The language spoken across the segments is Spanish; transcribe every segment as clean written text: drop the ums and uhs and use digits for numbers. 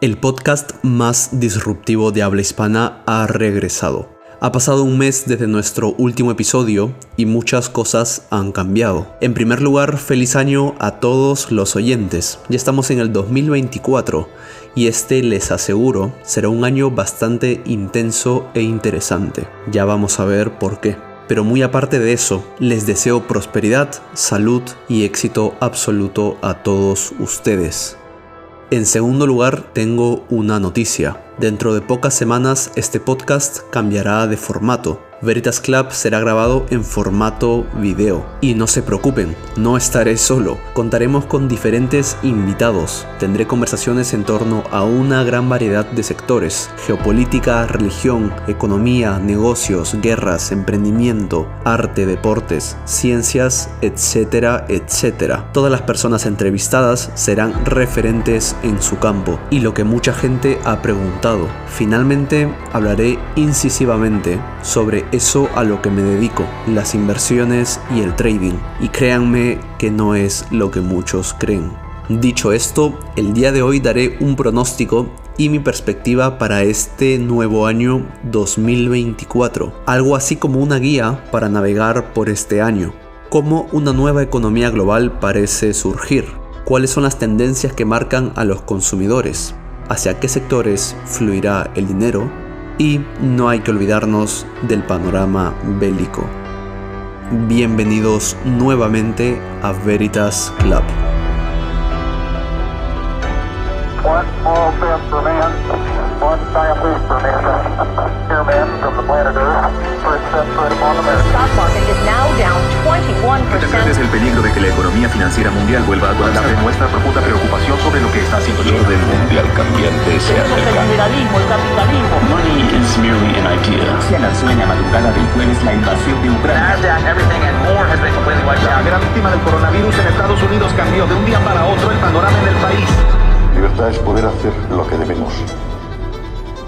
El podcast más disruptivo de habla hispana ha regresado. Ha pasado un mes desde nuestro último episodio y muchas cosas han cambiado. En primer lugar, feliz año a todos los oyentes. Ya estamos en el 2024 y les aseguro, será un año bastante intenso e interesante. Ya vamos a ver por qué. Pero muy aparte de eso, les deseo prosperidad, salud y éxito absoluto a todos ustedes. En segundo lugar, tengo una noticia. Dentro de pocas semanas, este podcast cambiará de formato. Veritas Club será grabado en formato video. Y no se preocupen, no estaré solo. Contaremos con diferentes invitados. Tendré conversaciones en torno a una gran variedad de sectores: geopolítica, religión, economía, negocios, guerras, emprendimiento, arte, deportes, ciencias, etcétera, etcétera. Todas las personas entrevistadas serán referentes en su campo. Y lo que mucha gente ha preguntado. Finalmente, hablaré incisivamente sobre eso a lo que me dedico, las inversiones y el trading. Y créanme que no es lo que muchos creen. Dicho esto, el día de hoy daré un pronóstico y mi perspectiva para este nuevo año 2024. Algo así como una guía para navegar por este año. Cómo una nueva economía global parece surgir. Cuáles son las tendencias que marcan a los consumidores. Hacia qué sectores fluirá el dinero. Y no hay que olvidarnos del panorama bélico. Bienvenidos nuevamente a Veritas Club. One small step for man, one giant leap for nation. Here man from the planet Earth, first step foot upon the moon. The stock market is now down 21%. ¿Qué es el peligro de que la economía financiera mundial vuelva a colapsar? Demuestra profunda preocupación sobre lo que está haciendo El China. orden mundial cambiante se El acerca. liberalismo, el capitalismo. Money is merely an idea. Se lanzó en la madrugada del jueves la invasión de Ucrania. NASDAQ, everything and more has been completely wiped La out. primera víctima del coronavirus en Estados Unidos cambió de un día para otro el panorama en el país. Libertad es poder hacer lo que debemos.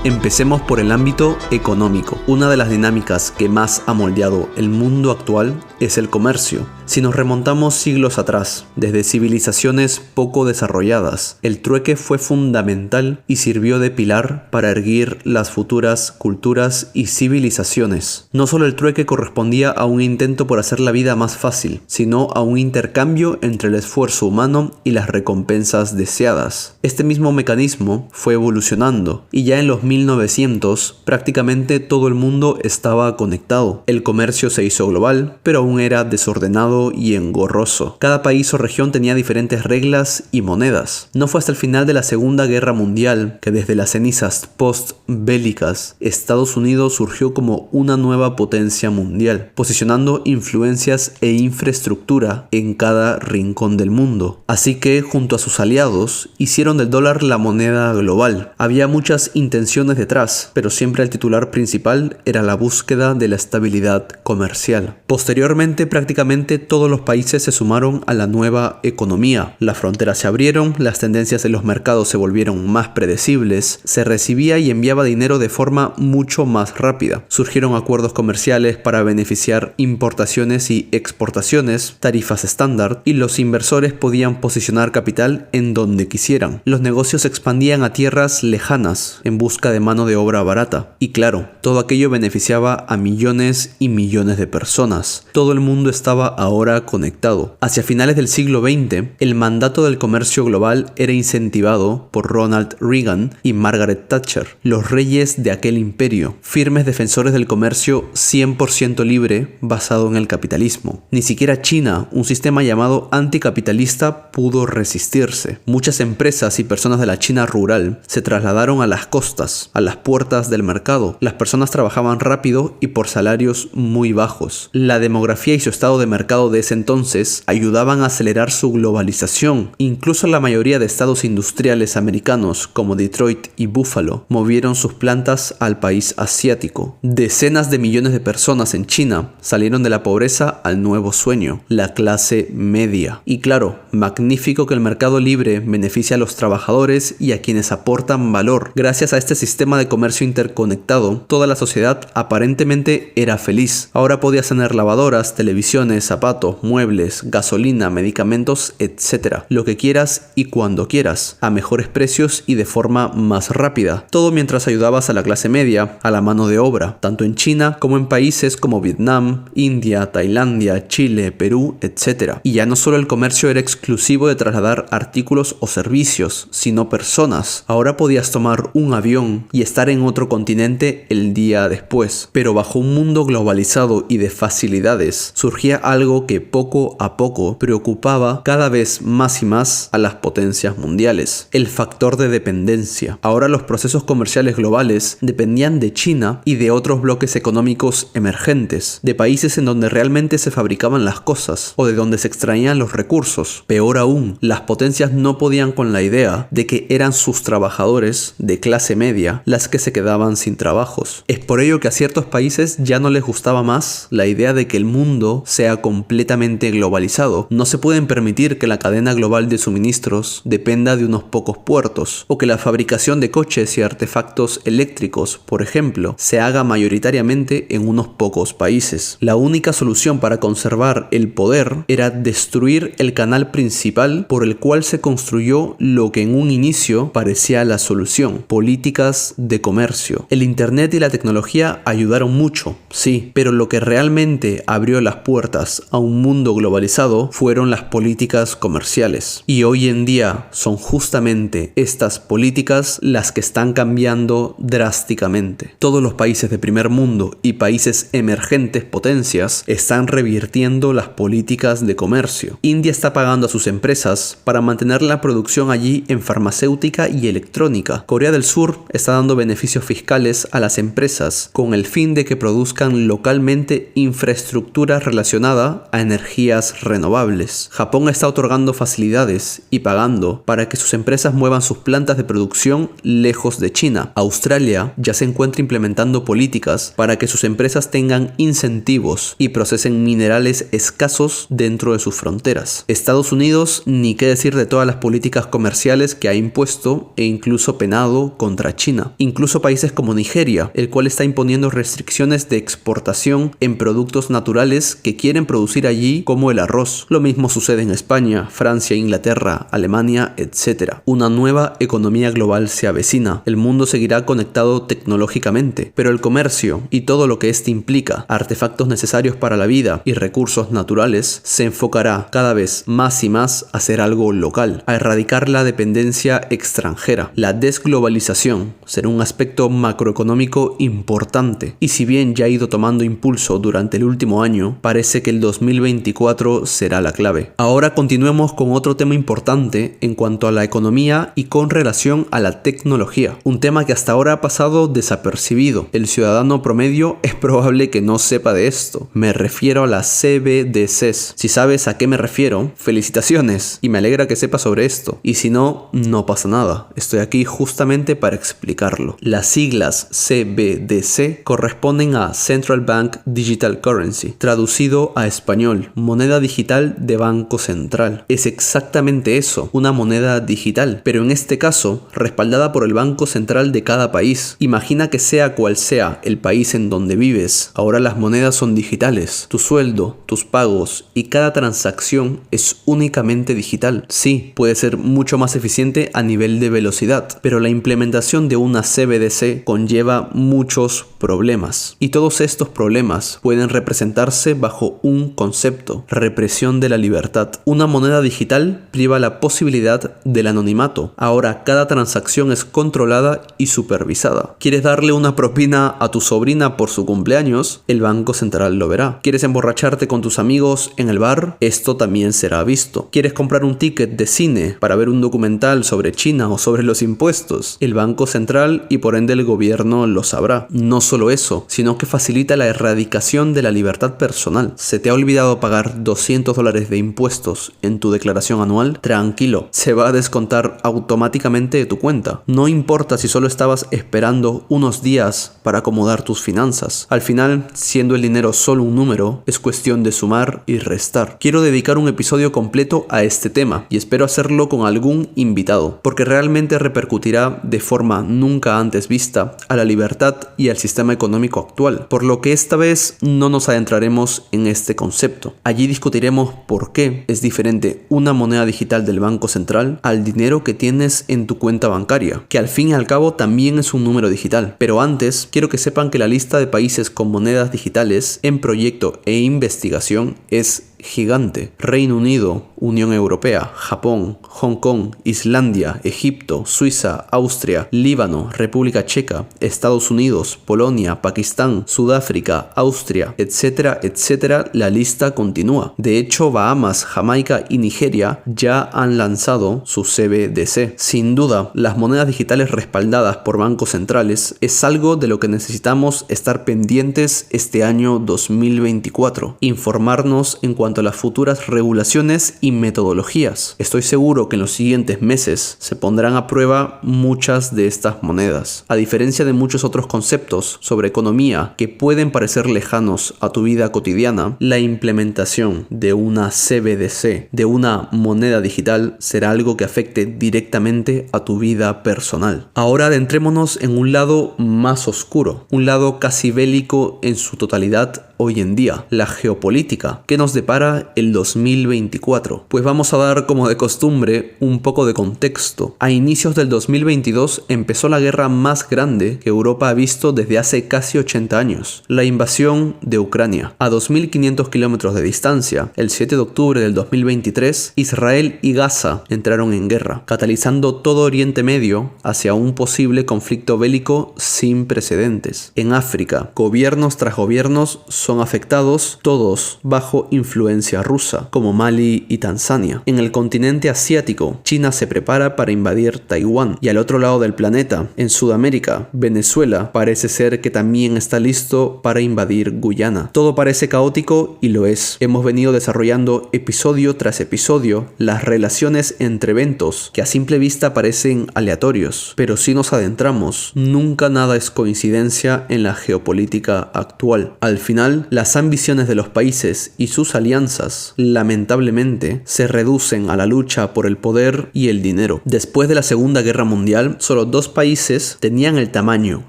Empecemos por el ámbito económico. Una de las dinámicas que más ha moldeado el mundo actual es el comercio. Si nos remontamos siglos atrás, desde civilizaciones poco desarrolladas, el trueque fue fundamental y sirvió de pilar para erguir las futuras culturas y civilizaciones. No solo el trueque correspondía a un intento por hacer la vida más fácil, sino a un intercambio entre el esfuerzo humano y las recompensas deseadas. Este mismo mecanismo fue evolucionando y ya en los 1900 prácticamente todo el mundo estaba conectado. El comercio se hizo global, pero aún era desordenado y engorroso. Cada país o región tenía diferentes reglas y monedas. No fue hasta el final de la Segunda Guerra Mundial que desde las cenizas post-bélicas Estados Unidos surgió como una nueva potencia mundial, posicionando influencias e infraestructura en cada rincón del mundo. Así que, junto a sus aliados, hicieron del dólar la moneda global. Había muchas intenciones detrás, pero siempre el titular principal era la búsqueda de la estabilidad comercial. Posteriormente, prácticamente todos los países se sumaron a la nueva economía. Las fronteras se abrieron, las tendencias en los mercados se volvieron más predecibles, se recibía y enviaba dinero de forma mucho más rápida. Surgieron acuerdos comerciales para beneficiar importaciones y exportaciones, tarifas estándar, y los inversores podían posicionar capital en donde quisieran. Los negocios se expandían a tierras lejanas en busca de mano de obra barata. Y claro, todo aquello beneficiaba a millones y millones de personas. Todo el mundo estaba ahora conectado. Hacia finales del siglo XX, el mandato del comercio global era incentivado por Ronald Reagan y Margaret Thatcher, los reyes de aquel imperio, firmes defensores del comercio 100% libre basado en el capitalismo. Ni siquiera China, un sistema llamado anticapitalista, pudo resistirse. Muchas empresas y personas de la China rural se trasladaron a las costas, a las puertas del mercado. Las personas trabajaban rápido y por salarios muy bajos. La demografía y su estado de mercado de ese entonces ayudaban a acelerar su globalización. Incluso la mayoría de estados industriales americanos como Detroit y Buffalo movieron sus plantas al país asiático. Decenas de millones de personas en China salieron de la pobreza al nuevo sueño, la clase media. Y claro, magnífico que el mercado libre beneficia a los trabajadores y a quienes aportan valor. Gracias a este sistema de comercio interconectado, toda la sociedad aparentemente era feliz. Ahora podías tener lavadoras compras televisiones, zapatos, muebles, gasolina, medicamentos, etc. Lo que quieras y cuando quieras, a mejores precios y de forma más rápida. Todo mientras ayudabas a la clase media, a la mano de obra, tanto en China como en países como Vietnam, India, Tailandia, Chile, Perú, etc. Y ya no solo el comercio era exclusivo de trasladar artículos o servicios, sino personas. Ahora podías tomar un avión y estar en otro continente el día después. Pero bajo un mundo globalizado y de facilidades, surgía algo que poco a poco preocupaba cada vez más y más a las potencias mundiales: el factor de dependencia. Ahora los procesos comerciales globales dependían de China y de otros bloques económicos emergentes, de países en donde realmente se fabricaban las cosas o de donde se extraían los recursos. Peor aún, las potencias no podían con la idea de que eran sus trabajadores de clase media las que se quedaban sin trabajos. Es por ello que a ciertos países ya no les gustaba más la idea de que el mundo sea completamente globalizado. No se pueden permitir que la cadena global de suministros dependa de unos pocos puertos, o que la fabricación de coches y artefactos eléctricos, por ejemplo, se haga mayoritariamente en unos pocos países. La única solución para conservar el poder era destruir el canal principal por el cual se construyó lo que en un inicio parecía la solución: políticas de comercio. El internet y la tecnología ayudaron mucho, sí, pero lo que realmente abrió las puertas a un mundo globalizado fueron las políticas comerciales. Y hoy en día son justamente estas políticas las que están cambiando drásticamente. Todos los países de primer mundo y países emergentes potencias están revirtiendo las políticas de comercio. India está pagando a sus empresas para mantener la producción allí en farmacéutica y electrónica. Corea del Sur está dando beneficios fiscales a las empresas con el fin de que produzcan localmente infraestructura relacionada a energías renovables. Japón está otorgando facilidades y pagando para que sus empresas muevan sus plantas de producción lejos de China. Australia ya se encuentra implementando políticas para que sus empresas tengan incentivos y procesen minerales escasos dentro de sus fronteras. Estados Unidos, ni qué decir de todas las políticas comerciales que ha impuesto e incluso penado contra China. Incluso países como Nigeria, el cual está imponiendo restricciones de exportación en productos naturales que quieren producir allí, como el arroz. Lo mismo sucede en España, Francia, Inglaterra, Alemania, etc. Una nueva economía global se avecina. El mundo seguirá conectado tecnológicamente, pero el comercio y todo lo que éste implica, artefactos necesarios para la vida y recursos naturales, se enfocará cada vez más y más a ser algo local, a erradicar la dependencia extranjera. La desglobalización será un aspecto macroeconómico importante, y si bien ya ha ido tomando impulso durante el último año, parece que el 2024 será la clave. Ahora continuemos con otro tema importante en cuanto a la economía y con relación a la tecnología, un tema que hasta ahora ha pasado desapercibido. El ciudadano promedio es probable que no sepa de esto. Me refiero a las CBDCs. Si sabes a qué me refiero, felicitaciones, y me alegra que sepas sobre esto, y si no, no pasa nada. Estoy aquí justamente para explicarlo. Las siglas CBDC corresponden a Central Bank Digital Currency, traducido a español, moneda digital de Banco Central. Es exactamente eso, una moneda digital, pero en este caso, respaldada por el Banco Central de cada país. Imagina que sea cual sea el país en donde vives, ahora las monedas son digitales. Tu sueldo, tus pagos y cada transacción es únicamente digital. Sí, puede ser mucho más eficiente a nivel de velocidad, pero la implementación de una CBDC conlleva muchos problemas. Y todos estos problemas pueden representarse bajo un concepto: represión de la libertad. Una moneda digital priva la posibilidad del anonimato. Ahora cada transacción es controlada y supervisada. ¿Quieres darle una propina a tu sobrina por su cumpleaños? El Banco Central lo verá. ¿Quieres emborracharte con tus amigos en el bar? Esto también será visto. ¿Quieres comprar un ticket de cine para ver un documental sobre China o sobre los impuestos? El Banco Central y por ende el gobierno lo sabrá. No solo eso, sino que facilita la erradicación de la libertad personal. ¿Se te ha olvidado pagar $200 de impuestos en tu declaración anual? Tranquilo, se va a descontar automáticamente de tu cuenta. No importa si solo estabas esperando unos días para acomodar tus finanzas. Al final, siendo el dinero solo un número, es cuestión de sumar y restar. Quiero dedicar un episodio completo a este tema y espero hacerlo con algún invitado, porque realmente repercutirá de forma nunca antes vista a la libertad y al sistema económico actual, por lo que esta vez no nos adentraremos entraremos en este concepto. Allí discutiremos por qué es diferente una moneda digital del Banco Central al dinero que tienes en tu cuenta bancaria, que al fin y al cabo también es un número digital. Pero antes, quiero que sepan que la lista de países con monedas digitales en proyecto e investigación es gigante. Reino Unido, Unión Europea, Japón, Hong Kong, Islandia, Egipto, Suiza, Austria, Líbano, República Checa, Estados Unidos, Polonia, Pakistán, Sudáfrica, Austria, etcétera, etcétera. La lista continúa. De hecho, Bahamas, Jamaica y Nigeria ya han lanzado su CBDC. Sin duda, las monedas digitales respaldadas por bancos centrales es algo de lo que necesitamos estar pendientes este año 2024. Informarnos en cuanto a las futuras regulaciones y metodologías. Estoy seguro que en los siguientes meses se pondrán a prueba muchas de estas monedas. A diferencia de muchos otros conceptos sobre economía que pueden parecer lejanos a tu vida cotidiana, la implementación de una CBDC, de una moneda digital, será algo que afecte directamente a tu vida personal. Ahora adentrémonos en un lado más oscuro, un lado casi bélico en su totalidad hoy en día, la geopolítica. ¿Qué nos depara el 2024? Pues vamos a dar, como de costumbre, un poco de contexto. A inicios del 2022 empezó la guerra más grande que Europa ha visto desde hace casi 80 años, la invasión de Ucrania. A 2.500 kilómetros de distancia, el 7 de octubre del 2023, Israel y Gaza entraron en guerra, catalizando todo Oriente Medio hacia un posible conflicto bélico sin precedentes. En África, gobiernos tras gobiernos son afectados, todos bajo influencia rusa, como Mali y Tanzania. En el continente asiático, China se prepara para invadir Taiwán, y al otro lado del planeta, en Sudamérica, Venezuela parece ser que también está listo para invadir Guyana. Todo parece caótico y lo es. Hemos venido desarrollando episodio tras episodio las relaciones entre eventos que a simple vista parecen aleatorios, pero si nos adentramos, nunca nada es coincidencia en la geopolítica actual. Al final, las ambiciones de los países y sus alianzas, lamentablemente, se reducen a la lucha por el poder y el dinero. Después de la Segunda Guerra Mundial, solo 2 países tenían el tamaño,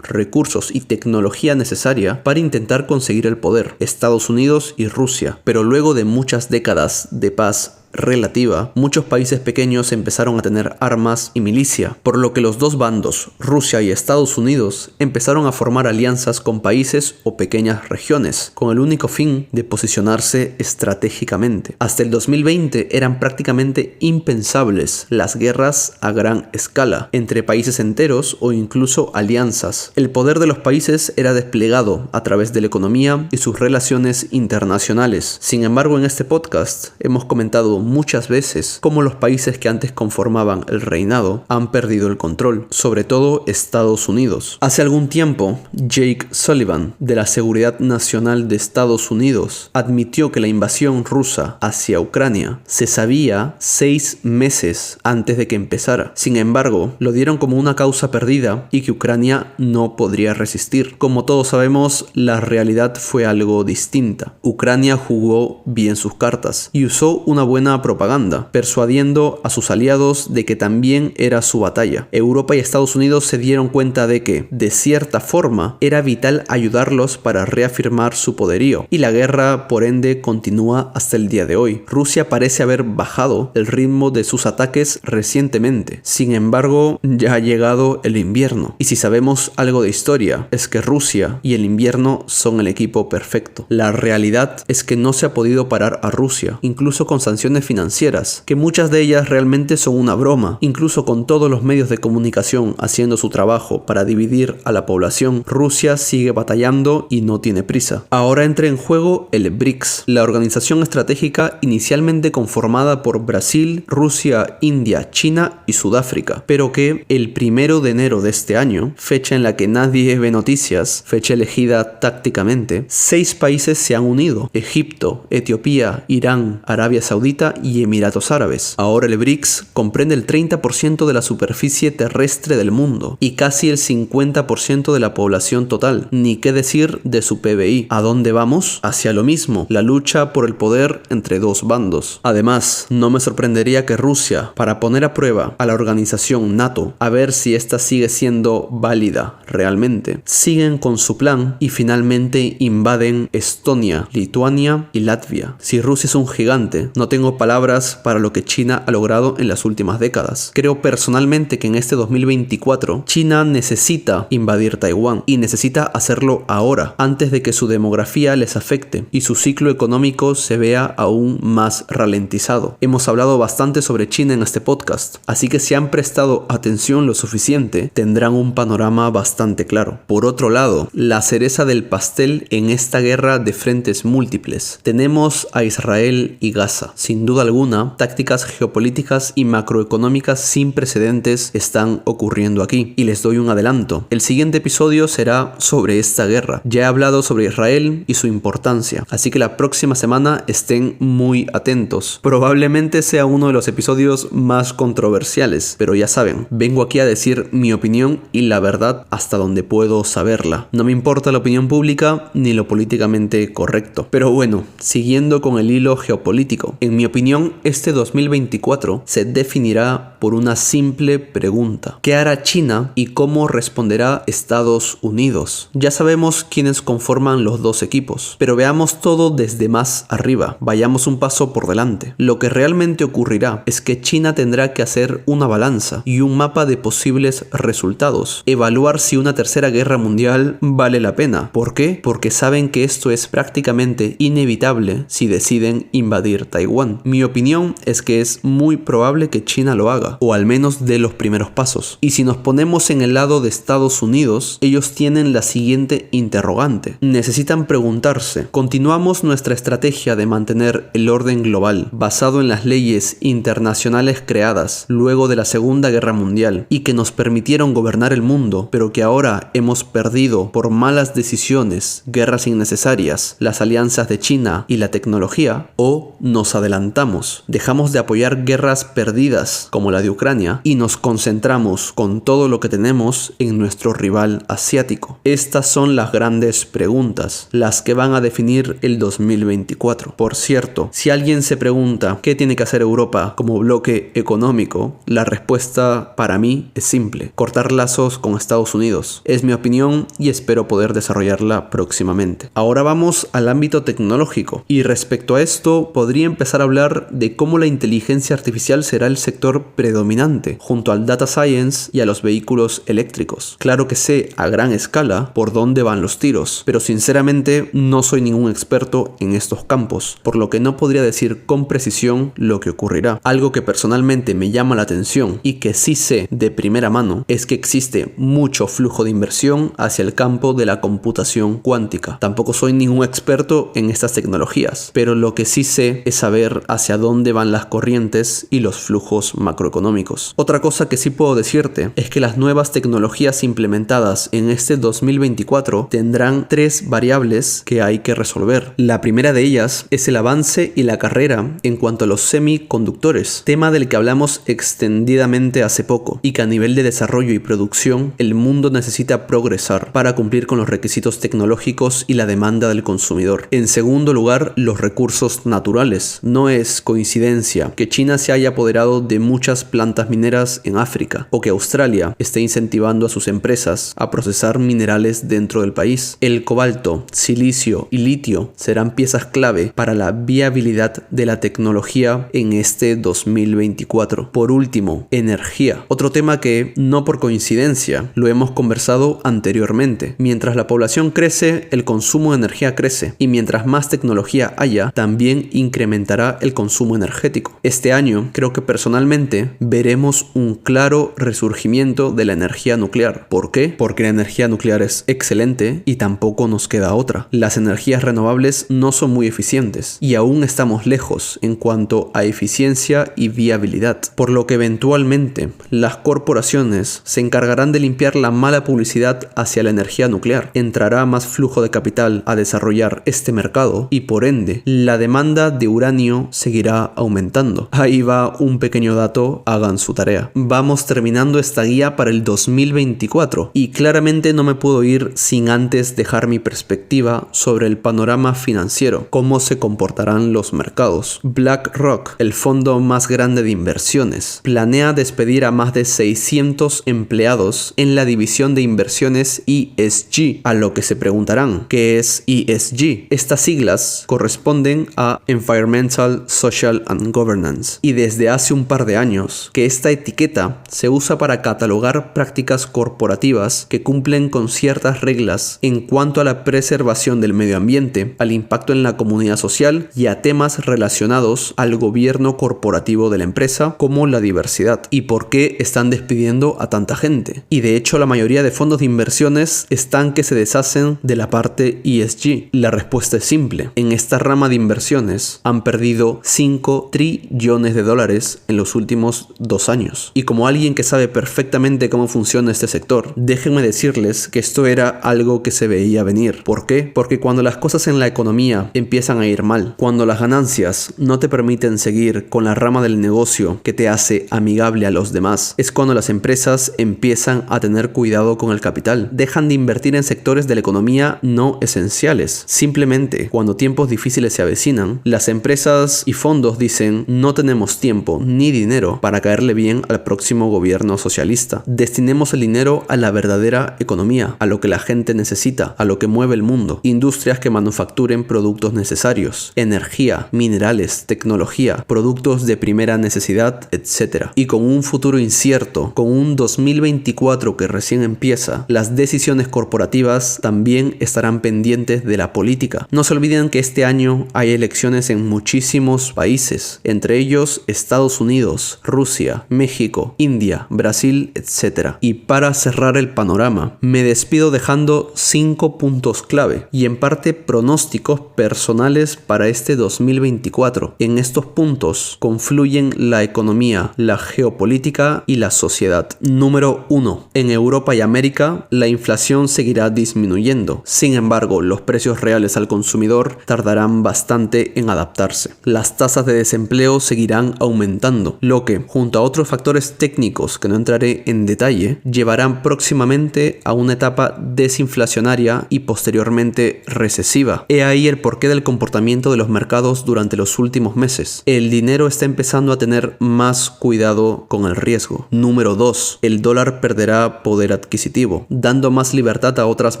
recursos y tecnología necesaria para intentar conseguir el poder: Estados Unidos y Rusia. Pero luego de muchas décadas de paz relativa, muchos países pequeños empezaron a tener armas y milicia, por lo que los dos bandos, Rusia y Estados Unidos, empezaron a formar alianzas con países o pequeñas regiones, con el único fin de posicionarse estratégicamente. Hasta el 2020 eran prácticamente impensables las guerras a gran escala, entre países enteros o incluso alianzas. El poder de los países era desplegado a través de la economía y sus relaciones internacionales. Sin embargo, en este podcast hemos comentado muchas veces cómo los países que antes conformaban el reinado han perdido el control, sobre todo Estados Unidos. Hace algún tiempo, Jake Sullivan, de la Seguridad Nacional de Estados Unidos, admitió que la invasión rusa hacia Ucrania se sabía 6 meses antes de que empezara. Sin embargo, lo dieron como una causa perdida y que Ucrania no podría resistir. Como todos sabemos, la realidad fue algo distinta. Ucrania jugó bien sus cartas y usó una buena propaganda, persuadiendo a sus aliados de que también era su batalla. Europa y Estados Unidos se dieron cuenta de que, de cierta forma, era vital ayudarlos para reafirmar su poderío, y la guerra, por ende, continúa hasta el día de hoy. Rusia parece haber bajado el ritmo de sus ataques recientemente. Sin embargo, ya ha llegado el invierno, y si sabemos algo de historia, es que Rusia y el invierno son el equipo perfecto. La realidad es que no se ha podido parar a Rusia, incluso con sanciones financieras, que muchas de ellas realmente son una broma. Incluso con todos los medios de comunicación haciendo su trabajo para dividir a la población, Rusia sigue batallando y no tiene prisa. Ahora entra en juego el BRICS, la organización estratégica inicialmente conformada por Brasil, Rusia, India, China y Sudáfrica, pero que el 1 de enero de este año, fecha en la que nadie ve noticias, fecha elegida tácticamente, 6 países se han unido: Egipto, Etiopía, Irán, Arabia Saudita Saudita y Emiratos Árabes. Ahora el BRICS comprende el 30% de la superficie terrestre del mundo y casi el 50% de la población total, ni qué decir de su PBI. ¿A dónde vamos? Hacia lo mismo, la lucha por el poder entre dos bandos. Además, no me sorprendería que Rusia, para poner a prueba a la organización NATO, a ver si esta sigue siendo válida realmente, siguen con su plan y finalmente invaden Estonia, Lituania y Latvia. Si Rusia es un gigante, no tengo palabras para lo que China ha logrado en las últimas décadas. Creo personalmente que en este 2024 China necesita invadir Taiwán y necesita hacerlo ahora, antes de que su demografía les afecte y su ciclo económico se vea aún más ralentizado. Hemos hablado bastante sobre China en este podcast, así que si han prestado atención lo suficiente, tendrán un panorama bastante claro. Por otro lado, la cereza del pastel en esta guerra de frentes múltiples. Tenemos a Israel y Gaza. Sin duda alguna, tácticas geopolíticas y macroeconómicas sin precedentes están ocurriendo aquí. Y les doy un adelanto. El siguiente episodio será sobre esta guerra. Ya he hablado sobre Israel y su importancia, así que la próxima semana estén muy atentos. Probablemente sea uno de los episodios más controversiales, pero ya saben, vengo aquí a decir mi opinión y la verdad hasta donde puedo saberla. No me importa la opinión pública ni lo políticamente correcto. Pero bueno, siguiendo con el hilo geopolítico, en mi opinión, este 2024 se definirá por una simple pregunta: ¿qué hará China y cómo responderá Estados Unidos? Ya sabemos quiénes conforman los dos equipos, pero veamos todo desde más arriba. Vayamos un paso por delante. Lo que realmente ocurrirá es que China tendrá que hacer una balanza y un mapa de posibles resultados. Evaluar si una tercera guerra mundial vale la pena. ¿Por qué? Porque saben que esto es prácticamente inevitable si deciden invadir Taiwán. Mi opinión es que es muy probable que China lo haga, o al menos dé los primeros pasos. Y si nos ponemos en el lado de Estados Unidos, ellos tienen la siguiente interrogante. Necesitan preguntarse: ¿continuamos nuestra estrategia de mantener el orden global basado en las leyes internacionales creadas luego de la Segunda Guerra Mundial y que nos permitieron gobernar el mundo, pero que ahora hemos perdido por malas decisiones, guerras innecesarias, las alianzas de China y la tecnología? ¿O nos adelantamos, dejamos de apoyar guerras perdidas como la de Ucrania y nos concentramos con todo lo que tenemos en nuestro rival asiático? Estas son las grandes preguntas, las que van a definir el 2024. Por cierto, si alguien se pregunta qué tiene que hacer Europa como bloque económico, la respuesta para mí es simple: cortar lazos con Estados Unidos. Es mi opinión y espero poder desarrollarla próximamente. Ahora vamos al ámbito tecnológico, y respecto a esto podría empezar a hablar de cómo la inteligencia artificial será el sector predominante junto al data science y a los vehículos eléctricos. Claro que sé a gran escala por dónde van los tiros, pero sinceramente no soy ningún experto en estos campos, por lo que no podría decir con precisión lo que ocurrirá. Algo que personalmente me llama la atención y que sí sé de primera mano es que existe mucho flujo de inversión hacia el campo de la computación cuántica. Tampoco soy ningún experto en estas tecnologías, pero lo que sí sé es saber hacia dónde van las corrientes y los flujos macroeconómicos. Otra cosa que sí puedo decirte es que las nuevas tecnologías implementadas en este 2024 tendrán tres variables que hay que resolver. La primera de ellas es el avance y la carrera en cuanto a los semiconductores, tema del que hablamos extendidamente hace poco y que a nivel de desarrollo y producción el mundo necesita progresar para cumplir con los requisitos tecnológicos y la demanda del consumidor. En segundo lugar, los recursos naturales. No es coincidencia que China se haya apoderado de muchas plantas mineras en África o que Australia esté incentivando a sus empresas a procesar minerales dentro del país. El cobalto, silicio y litio serán piezas clave para la viabilidad de la tecnología en este 2024. Por último, energía. Otro tema que, no por coincidencia, lo hemos conversado anteriormente. Mientras la población crece, el consumo de energía crece, y mientras más tecnología haya, también incrementará el consumo energético. Este año, creo que personalmente veremos un claro resurgimiento de la energía nuclear. ¿Por qué? Porque la energía nuclear es excelente y tampoco nos queda otra. Las energías renovables no son muy eficientes y aún estamos lejos en cuanto a eficiencia y viabilidad, por lo que eventualmente las corporaciones se encargarán de limpiar la mala publicidad hacia la energía nuclear. Entrará más flujo de capital a desarrollar este mercado y por ende la demanda de uranio seguirá aumentando. Ahí va un pequeño dato, hagan su tarea. Vamos terminando esta guía para el 2024 y claramente no me puedo ir sin antes dejar mi perspectiva sobre el panorama financiero, cómo se comportarán los mercados. BlackRock, el fondo más grande de inversiones, planea despedir a más de 600 empleados en la división de inversiones ESG, a lo que se preguntarán, ¿qué es ESG? Estas siglas corresponden a Environmental, Social and Governance, y desde hace un par de años que esta etiqueta se usa para catalogar prácticas corporativas que cumplen con ciertas reglas en cuanto a la preservación del medio ambiente, al impacto en la comunidad social y a temas relacionados al gobierno corporativo de la empresa, como la diversidad. ¿Y por qué están despidiendo a tanta gente? Y de hecho la mayoría de fondos de inversiones están que se deshacen de la parte ESG. La respuesta es simple. En esta rama de inversiones han perdido 5 trillones de dólares en los últimos 2 años. Y como alguien que sabe perfectamente cómo funciona este sector, déjenme decirles que esto era algo que se veía venir. ¿Por qué? Porque cuando las cosas en la economía empiezan a ir mal, cuando las ganancias no te permiten seguir con la rama del negocio que te hace amigable a los demás, es cuando las empresas empiezan a tener cuidado con el capital. Dejan de invertir en sectores de la economía no esenciales. Simplemente, cuando tiempos difíciles se avecinan, las empresas y fondos dicen: no tenemos tiempo ni dinero para caerle bien al próximo gobierno socialista. Destinemos el dinero a la verdadera economía, a lo que la gente necesita, a lo que mueve el mundo. Industrias que manufacturen productos necesarios, energía, minerales, tecnología, productos de primera necesidad, etc. Y con un futuro incierto, con un 2024 que recién empieza, las decisiones corporativas también estarán pendientes de la política. No se olviden que este año hay elecciones en muchísimos países, entre ellos Estados Unidos, Rusia, México, India, Brasil, etc. Y para cerrar el panorama, me despido dejando 5 puntos clave y en parte pronósticos personales para este 2024. En estos puntos confluyen la economía, la geopolítica y la sociedad. Número 1. En Europa y América, la inflación seguirá disminuyendo. Sin embargo, los precios reales al consumidor tardarán bastante en adaptarse. Las tasas de desempleo seguirán aumentando, lo que, junto a otros factores técnicos que no entraré en detalle, llevarán próximamente a una etapa desinflacionaria y posteriormente recesiva. He ahí el porqué del comportamiento de los mercados durante los últimos meses. El dinero está empezando a tener más cuidado con el riesgo. Número 2. El dólar perderá poder adquisitivo, dando más libertad a otras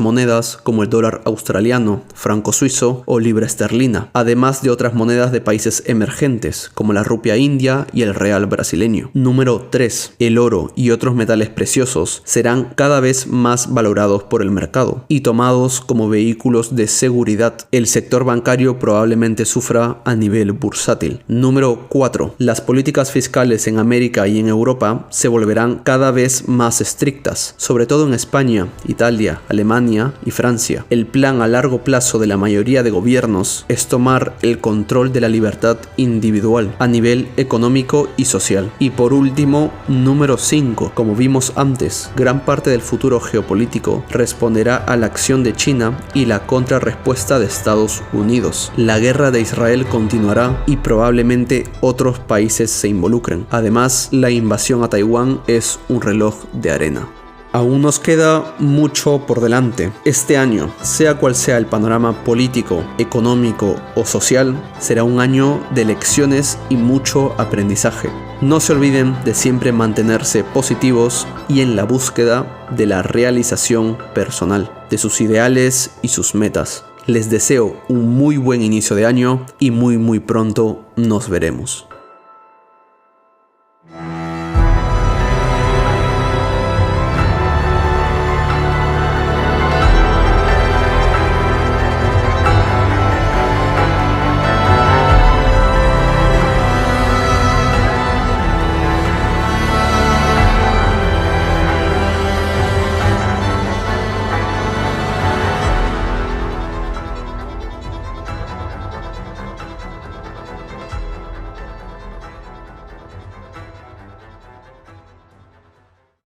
monedas como el dólar australiano, franco suizo o libra esterlina, además de otras monedas de países emergentes como la rupia india y el real brasileño. Número 3. El oro y otros metales preciosos serán cada vez más valorados por el mercado y tomados como vehículos de seguridad. El sector bancario probablemente sufra a nivel bursátil. Número 4. Las políticas fiscales en América y en Europa se volverán cada vez más estrictas, sobre todo en España, Italia, Alemania y Francia. El plan a largo plazo de la mayoría de gobiernos es tomar el control de la libertad individual a nivel económico y social. Y por último, número 5. Como vimos antes, gran parte del futuro geopolítico responderá a la acción de China y la contrarrespuesta de Estados Unidos. La guerra de Israel continuará y probablemente otros países se involucren. Además, la invasión a Taiwán es un reloj de arena. Aún nos queda mucho por delante. Este año, sea cual sea el panorama político, económico o social, será un año de elecciones y mucho aprendizaje. No se olviden de siempre mantenerse positivos y en la búsqueda de la realización personal, de sus ideales y sus metas. Les deseo un muy buen inicio de año y muy pronto nos veremos.